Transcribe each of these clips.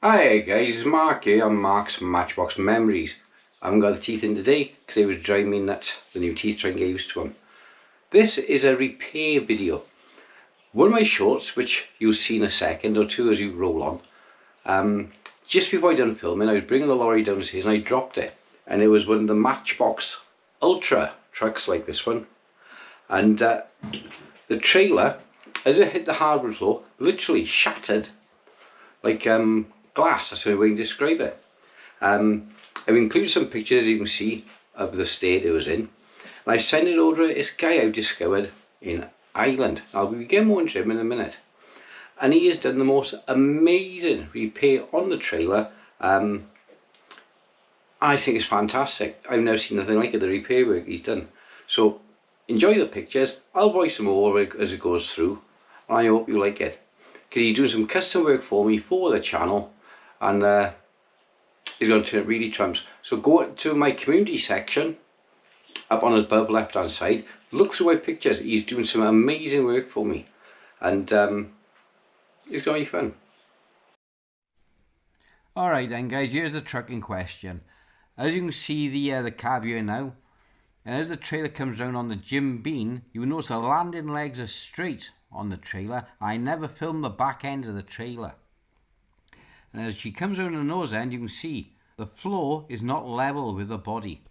Hi guys, it's Mark here on Mark's Matchbox Memories. I haven't got the teeth in today because it was driving me nuts, the new teeth trying to get used to them. This is a repair video. One of my shorts, which you'll see in a second or two as you roll on, just before I done filming, I was bringing the lorry downstairs and I dropped it. And it was one of the Matchbox Ultra trucks like this one. And the trailer, as it hit the hardwood floor, literally shattered like glass. That's the way I can describe it. I've included some pictures, you can see, of the state it was in, and I've sent it over to this guy I've discovered in Ireland. I'll get more into him in a minute, and he has done the most amazing repair on the trailer. I think it's fantastic. I've never seen nothing like it, the repair work he's done. So enjoy the pictures. I'll voice them over as it goes through, and I hope you like it, because he's doing some custom work for me for the channel, and he's going to turn it really trumps. So go to my community section up on his above left hand side, look through my pictures. He's doing some amazing work for me, and it's going to be fun. Alright then guys, here's the truck in question. As you can see the cab here now, and as the trailer comes round on the Jim Beam, you will notice the landing legs are straight on the trailer. I never filmed the back end of the trailer. And as she comes around the nose end, you can see the floor is not level with the body.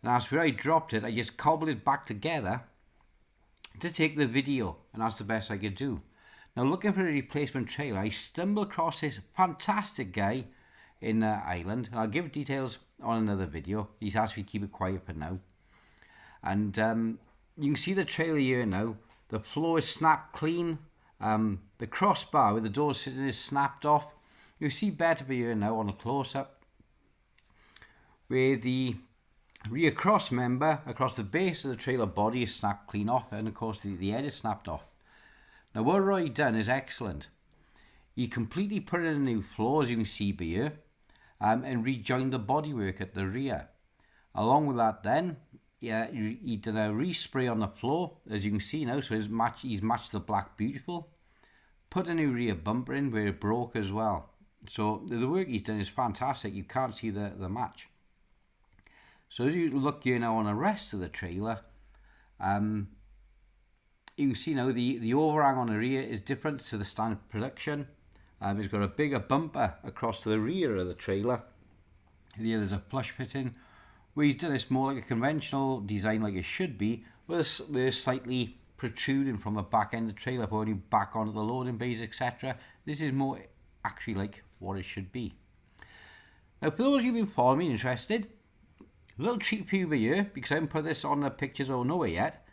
And as where I dropped it, I just cobbled it back together to take the video, and that's the best I could do. Now, looking for a replacement trailer, I stumbled across this fantastic guy in Ireland, and I'll give details on another video. He's asked me to keep it quiet for now. And you can see the trailer here now. The floor is snapped clean. The crossbar where the door is sitting is snapped off. You see better here now on a close-up, where the rear cross member across the base of the trailer body is snapped clean off, and of course the head is snapped off. Now what Roy done is excellent. He completely put in a new floor, as you can see here, and rejoined the bodywork at the rear. Along with that then, he did a respray on the floor, as you can see now, so he's matched the Black Beautiful. Put a new rear bumper in where it broke as well. So the work he's done is fantastic. You can't see the match. So as you look here now on the rest of the trailer, you can see now the overhang on the rear is different to the standard production. It's got a bigger bumper across to the rear of the trailer. Here there's a flush fitting, where he's done this more like a conventional design like it should be, with a slightly protruding from the back end of the trailer for when you back onto the loading bays, etc. This is more actually like what it should be. Now for those of you who've been following me and interested, a little treat for you over here, because I haven't put this on the pictures or nowhere yet,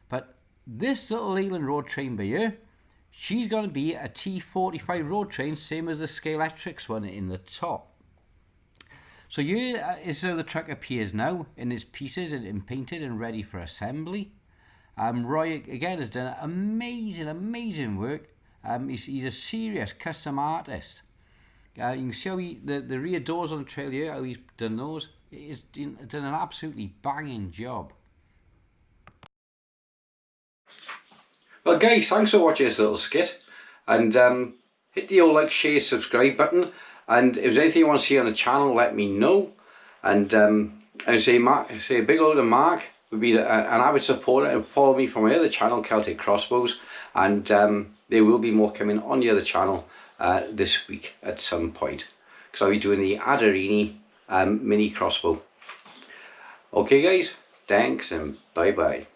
but this little Leyland road train over here, she's going to be a T45 road train, same as the Scalextrics one in the top. So here is how the truck appears now in its pieces and painted and ready for assembly. Roy again has done amazing work. He's a serious custom artist. You can see how the rear doors on the trailer here, how he's done those. He's done an absolutely banging job. Well guys, thanks for watching this little skit, and hit the old like, share, subscribe button, and if there's anything you want to see on the channel, let me know. And I say a big hello to Mark, would be an avid supporter, and follow me from my other channel, Celtic Crossbows, and there will be more coming on the other channel this week at some point, because I'll be doing the Adarini mini crossbow. Okay guys, thanks and bye bye.